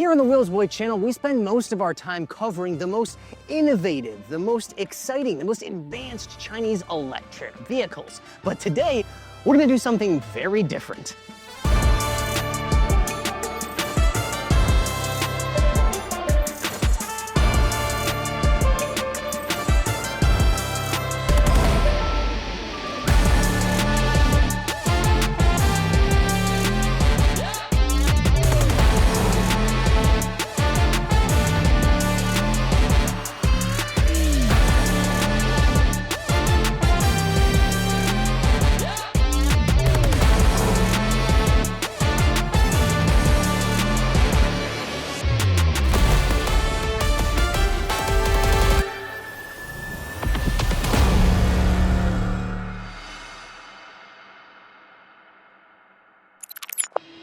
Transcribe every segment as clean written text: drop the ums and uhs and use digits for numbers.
Here on the Wheels Boy channel, we spend most of our time covering the most innovative, the most exciting, the most advanced Chinese electric vehicles. But today, we're gonna do something very different.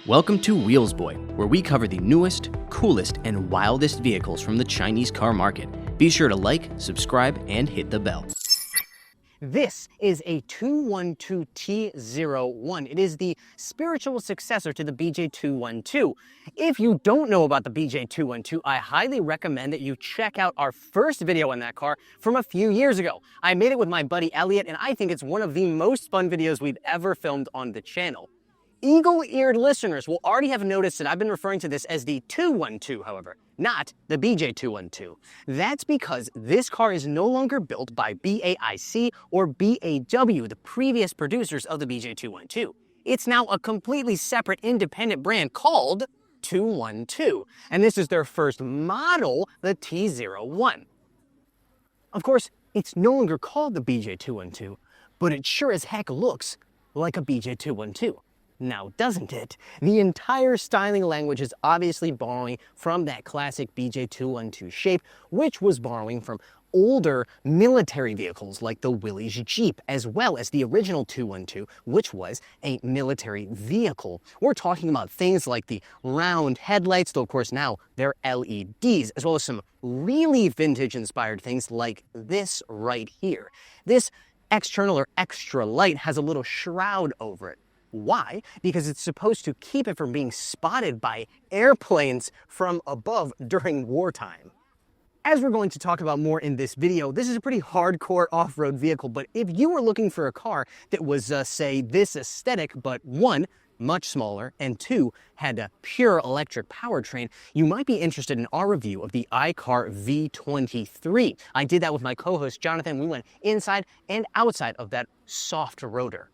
Welcome to Wheels Boy, where we cover the newest, coolest, and wildest vehicles from the Chinese car market. Be sure to like, subscribe, and hit the bell. This is a 212T01. It is the spiritual successor to the BJ212. If you don't know about the BJ212, I highly recommend that you check out our first video on that car from a few years ago. I made it with my buddy Elliot, and I think it's one of the most fun videos we've ever filmed on the channel. Eagle-eared listeners will already have noticed that I've been referring to this as the 212, however, not the BJ212. That's because this car is no longer built by BAIC or BAW, the previous producers of the BJ212. It's now a completely separate independent brand called 212, and this is their first model, the T01. Of course, it's no longer called the BJ212, but it sure as heck looks like a BJ212. Now, doesn't it? The entire styling language is obviously borrowing from that classic BJ212 shape, which was borrowing from older military vehicles like the Willys Jeep, as well as the original 212, which was a military vehicle. We're talking about things like the round headlights, though of course now they're LEDs, as well as some really vintage-inspired things like this right here. This external or extra light has a little shroud over it. Why? Because it's supposed to keep it from being spotted by airplanes from above during wartime. As we're going to talk about more in this video, this is a pretty hardcore off-road vehicle, but if you were looking for a car that was, say, this aesthetic, but one, much smaller, and two, had a pure electric powertrain, you might be interested in our review of the iCar V23. I did that with my co-host Jonathan. We went inside and outside of that soft rotor.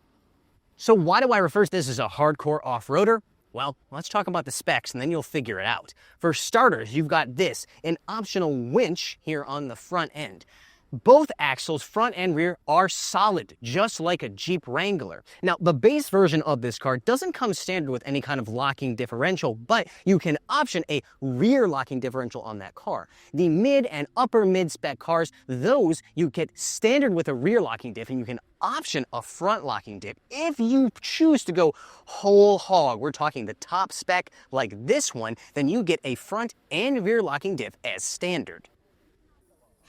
So why do I refer to this as a hardcore off-roader? Well, let's talk about the specs and then you'll figure it out. For starters, you've got this, an optional winch here on the front end. Both axles, front and rear, are solid, just like a Jeep Wrangler. Now, the base version of this car doesn't come standard with any kind of locking differential, but you can option a rear locking differential on that car. The mid and upper mid-spec cars, those you get standard with a rear locking diff, and you can option a front locking diff if you choose to go whole hog. We're talking the top spec like this one, then you get a front and rear locking diff as standard.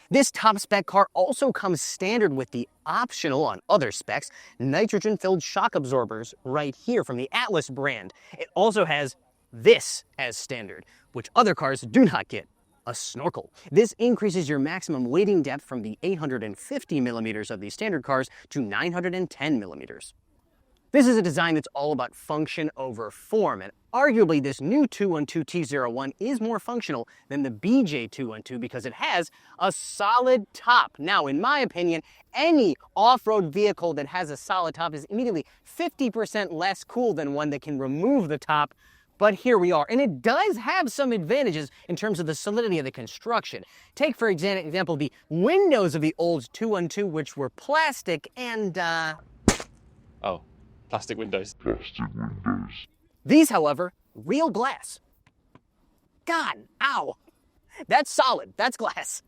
This top spec car also comes standard with the optional, on other specs, nitrogen-filled shock absorbers right here from the Atlas brand. It also has this as standard, which other cars do not get, a snorkel. This increases your maximum wading depth from the 850 millimeters of the standard cars to 910 millimeters. This is a design that's all about function over form, and arguably this new 212T01 is more functional than the BJ212 because it has a solid top. Now, in my opinion, any off-road vehicle that has a solid top is immediately 50% less cool than one that can remove the top, but here we are. And it does have some advantages in terms of the solidity of the construction. Take, for example, the windows of the old 212, which were plastic and, Oh. Plastic windows. These, however, real glass. God, ow. That's solid, that's glass.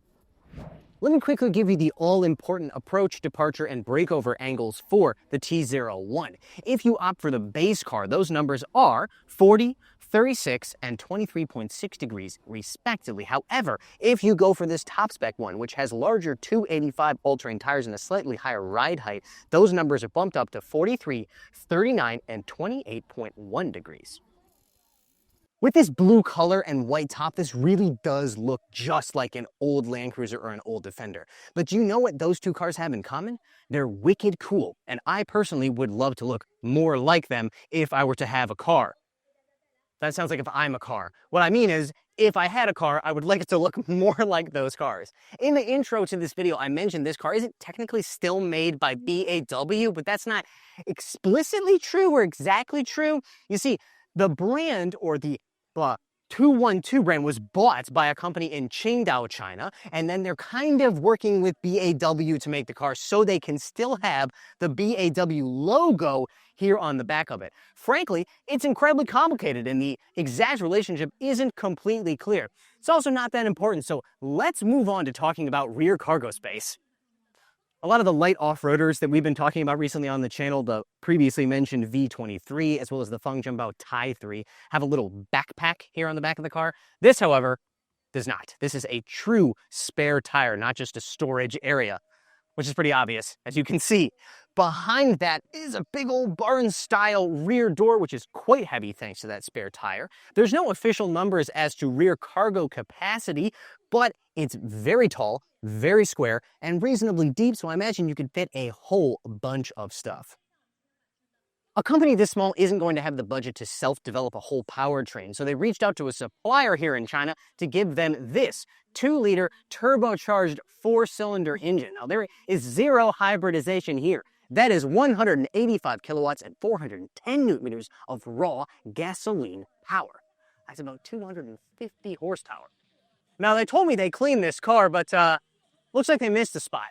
Let me quickly give you the all-important approach, departure, and breakover angles for the T01. If you opt for the base car, those numbers are 40, 36, and 23.6 degrees, respectively. However, if you go for this top spec one, which has larger 285 all-terrain tires and a slightly higher ride height, those numbers are bumped up to 43, 39, and 28.1 degrees. With this blue color and white top, this really does look just like an old Land Cruiser or an old Defender. But do you know what those two cars have in common? They're wicked cool, and I personally would love to look more like them if I were to have a car. That sounds like if I'm a car. What I mean is, if I had a car, I would like it to look more like those cars. In the intro to this video, I mentioned this car isn't technically still made by BAW, but that's not explicitly true or exactly true. You see, the brand, or the 212 brand, was bought by a company in Qingdao, China, and then they're kind of working with BAW to make the car so they can still have the BAW logo here on the back of it. Frankly, it's incredibly complicated and the exact relationship isn't completely clear. It's also not that important, so let's move on to talking about rear cargo space. A lot of the light off-roaders that we've been talking about recently on the channel, the previously mentioned V23, as well as the Fengjianbao Tai 3, have a little backpack here on the back of the car. This, however, does not. This is a true spare tire, not just a storage area, which is pretty obvious, as you can see. Behind that is a big old barn-style rear door, which is quite heavy thanks to that spare tire. There's no official numbers as to rear cargo capacity, but it's very tall, very square, and reasonably deep, so I imagine you could fit a whole bunch of stuff. A company this small isn't going to have the budget to self-develop a whole powertrain, so they reached out to a supplier here in China to give them this 2-liter turbocharged 4-cylinder engine. Now, there is zero hybridization here. That is 185 kilowatts and 410 newton meters of raw gasoline power. That's about 250 horsepower. Now, they told me they cleaned this car, but looks like they missed a spot.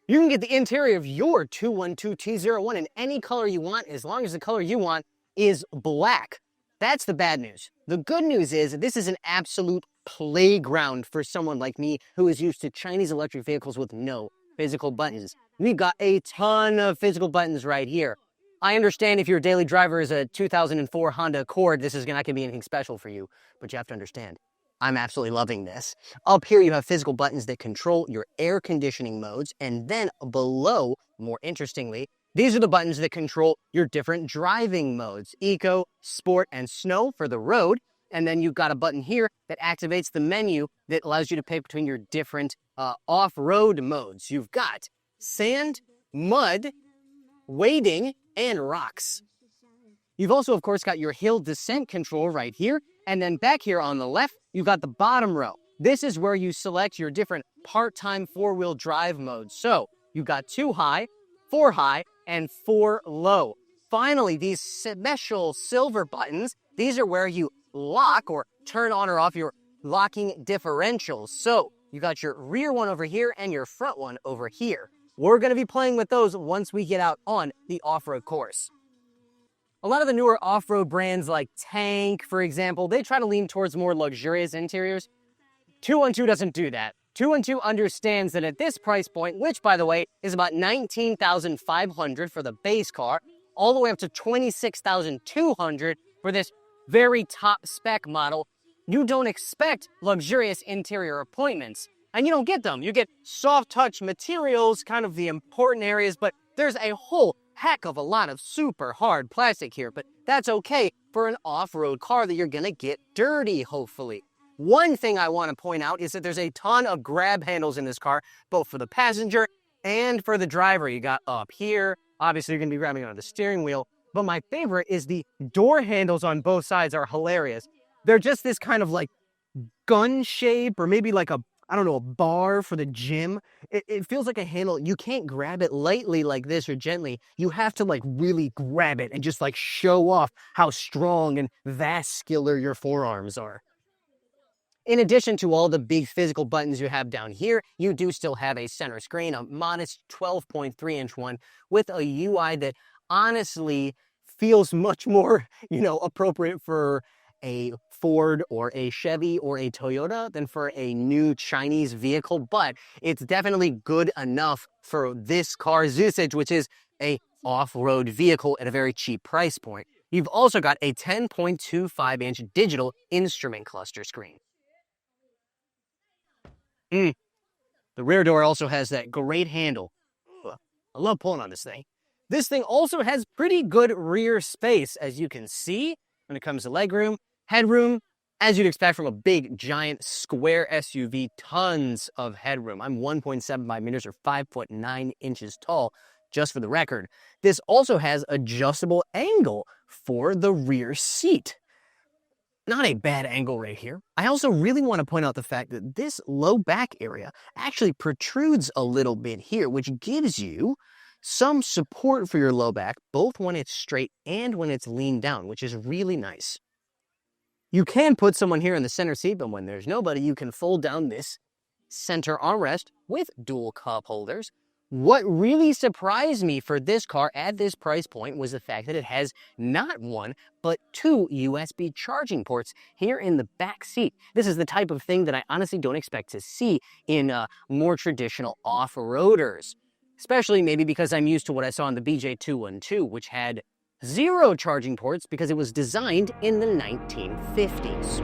You can get the interior of your 212 T01 in any color you want, as long as the color you want is black. That's the bad news. The good news is this is an absolute playground for someone like me who is used to Chinese electric vehicles with no physical buttons. We've got a ton of physical buttons right here. I understand if your daily driver is a 2004 Honda Accord, this is not going to be anything special for you, but you have to understand, I'm absolutely loving this. Up here, you have physical buttons that control your air conditioning modes, and then below, more interestingly, these are the buttons that control your different driving modes: Eco, Sport, and Snow for the road. And then you've got a button here that activates the menu that allows you to pick between your different off-road modes. You've got sand, mud, wading, and rocks. You've also, of course, got your hill descent control right here. And then back here on the left, you've got the bottom row. This is where you select your different part-time 4-wheel drive modes. So you've got 2 high, 4 high, and 4 low. Finally, these special silver buttons, these are where you lock or turn on or off your locking differentials. So you got your rear one over here and your front one over here. We're going to be playing with those once we get out on the off-road course. A lot of the newer off-road brands like Tank, for example, they try to lean towards more luxurious interiors. 212 doesn't do that. 212 understands that at this price point, which, by the way, is about $19,500 for the base car, all the way up to $26,200 for this very top spec model, you don't expect luxurious interior appointments. And you don't get them. You get soft touch materials, kind of the important areas, but there's a whole heck of a lot of super hard plastic here, but that's okay for an off-road car that you're gonna get dirty, hopefully. One thing I want to point out is that there's a ton of grab handles in this car, both for the passenger and for the driver. You got up here, obviously you're gonna be grabbing onto the steering wheel, but my favorite is the door handles on both sides are hilarious. They're just this kind of like gun shape, or maybe like a, I don't know, a bar for the gym. It feels like a handle. You can't grab it lightly like this or gently. You have to like really grab it and just like show off how strong and vascular your forearms are. In addition to all the big physical buttons you have down here, you do still have a center screen, a modest 12.3-inch one with a UI that honestly feels much more, appropriate for a Ford or a Chevy or a Toyota than for a new Chinese vehicle, but it's definitely good enough for this car's usage, which is a off-road vehicle at a very cheap price point. You've also got a 10.25-inch digital instrument cluster screen. The rear door also has that great handle. I love pulling on this thing. This thing also has pretty good rear space, as you can see. when it comes to legroom, headroom, as you'd expect from a big, giant, square SUV, tons of headroom. I'm 1.75 meters or 5'9" tall, just for the record. This also has adjustable angle for the rear seat. Not a bad angle right here. I also really want to point out the fact that this low back area actually protrudes a little bit here, which gives you some support for your low back, both when it's straight and when it's leaned down, which is really nice. You can put someone here in the center seat, but when there's nobody, you can fold down this center armrest with dual cup holders. What really surprised me for this car at this price point was the fact that it has not one, but 2 USB charging ports here in the back seat. This is the type of thing that I honestly don't expect to see in more traditional off-roaders, especially maybe because I'm used to what I saw in the BJ212, which had 0 charging ports because it was designed in the 1950s.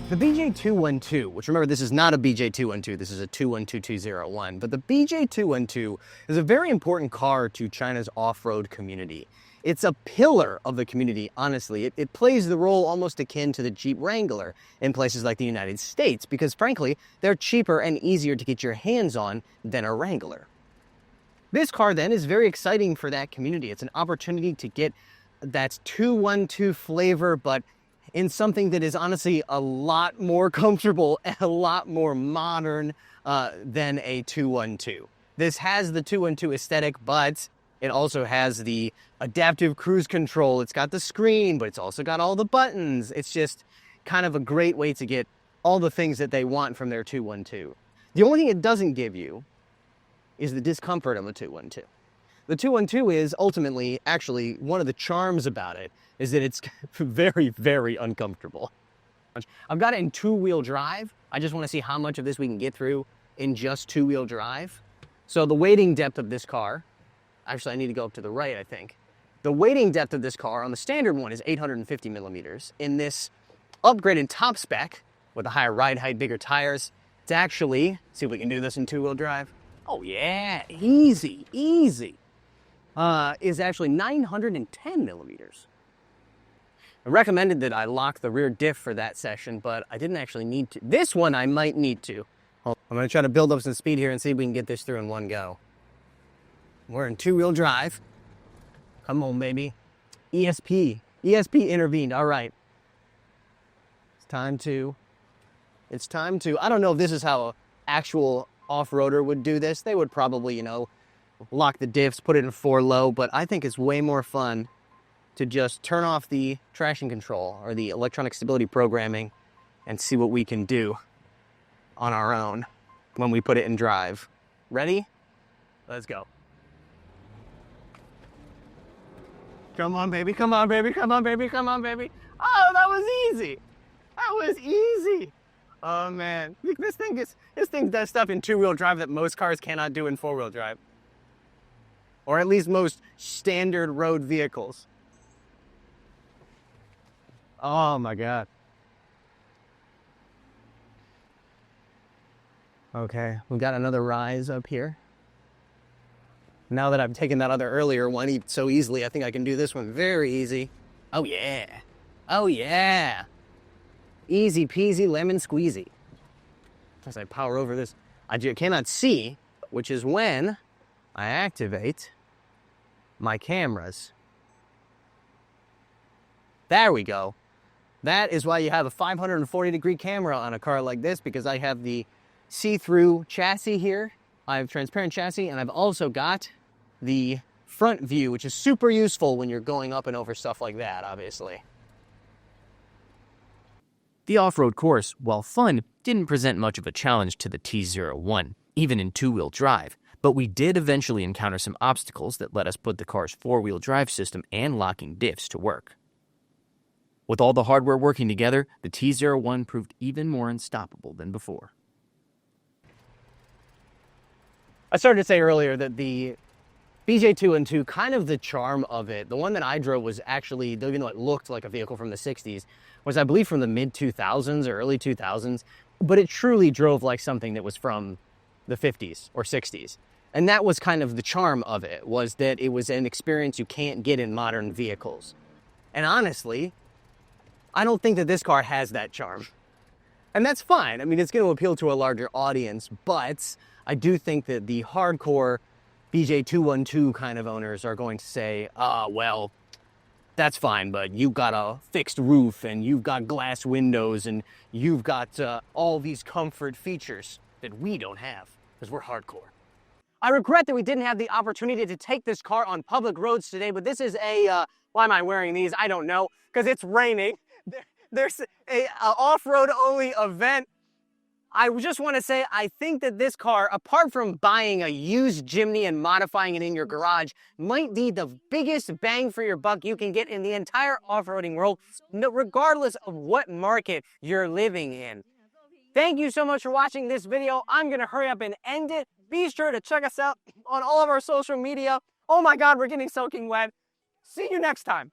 The BJ212, which remember this is not a BJ212, this is a 212201, but the BJ212 is a very important car to China's off-road community. It's a pillar of the community, honestly. It plays the role almost akin to the Jeep Wrangler in places like the United States because, frankly, they're cheaper and easier to get your hands on than a Wrangler. This car, then, is very exciting for that community. It's an opportunity to get that 212 flavor, but in something that is honestly a lot more comfortable and a lot more modern than a 212. This has the 212 aesthetic, but it also has the adaptive cruise control. It's got the screen, but it's also got all the buttons. It's just kind of a great way to get all the things that they want from their 212. The only thing it doesn't give you is the discomfort of a 212. The 212 is ultimately, actually, one of the charms about it is that it's very, very uncomfortable. I've got it in 2-wheel drive. I just want to see how much of this we can get through in just 2-wheel drive. So the weighting depth of this car, actually I need to go up to the right, I think. The weighting depth of this car on the standard one is 850 millimeters. In this upgraded top spec with a higher ride height, bigger tires, it's actually, see if we can do this in 2-wheel drive. Oh yeah, easy, easy. Is actually 910 millimeters. I recommended that I lock the rear diff for that session, but I didn't actually need to. This one I might need to. I'm going to try to build up some speed here and see if we can get this through in one go. We're in 2-wheel drive. Come on, baby. ESP. ESP intervened. All right. It's time to. I don't know if this is how an actual off-roader would do this. They would probably, lock the diffs, put it in 4 low, but I think it's way more fun to just turn off the traction control or the electronic stability programming and see what we can do on our own when we put it in drive. Ready? Let's go. Come on, baby. Come on, baby. Come on, baby. Come on, baby. Oh, that was easy. That was easy. Oh, man. This thing does stuff in 2-wheel drive that most cars cannot do in 4-wheel drive. Or at least most standard road vehicles. Oh my God. Okay, we've got another rise up here. Now that I've taken that other earlier one so easily, I think I can do this one very easy. Oh yeah. Oh yeah. Easy peasy lemon squeezy. As I power over this, I cannot see, which is when I activate my cameras. There we go. That is why you have a 540-degree camera on a car like this, because I have the see-through chassis here. I have transparent chassis, and I've also got the front view, which is super useful when you're going up and over stuff like that, obviously. The off-road course, while fun, didn't present much of a challenge to the T01, even in two-wheel drive, but we did eventually encounter some obstacles that let us put the car's four-wheel drive system and locking diffs to work. With all the hardware working together, the T01 proved even more unstoppable than before. I started to say earlier that the BJ212, kind of the charm of it, the one that I drove was actually, even though it looked like a vehicle from the 60s, was I believe from the mid-2000s or early 2000s, but it truly drove like something that was from the 50s or 60s. And that was kind of the charm of it, was that it was an experience you can't get in modern vehicles. And honestly, I don't think that this car has that charm. And that's fine. I mean, it's going to appeal to a larger audience, but I do think that the hardcore BJ212 kind of owners are going to say, well, that's fine, but you've got a fixed roof and you've got glass windows and you've got all these comfort features that we don't have because we're hardcore. I regret that we didn't have the opportunity to take this car on public roads today, but this is a, why am I wearing these? I don't know, because it's raining. There's a off-road only event. I just want to say, I think that this car, apart from buying a used Jimny and modifying it in your garage, might be the biggest bang for your buck you can get in the entire off-roading world, regardless of what market you're living in. Thank you so much for watching this video. I'm going to hurry up and end it. Be sure to check us out on all of our social media. Oh my God, we're getting soaking wet. See you next time.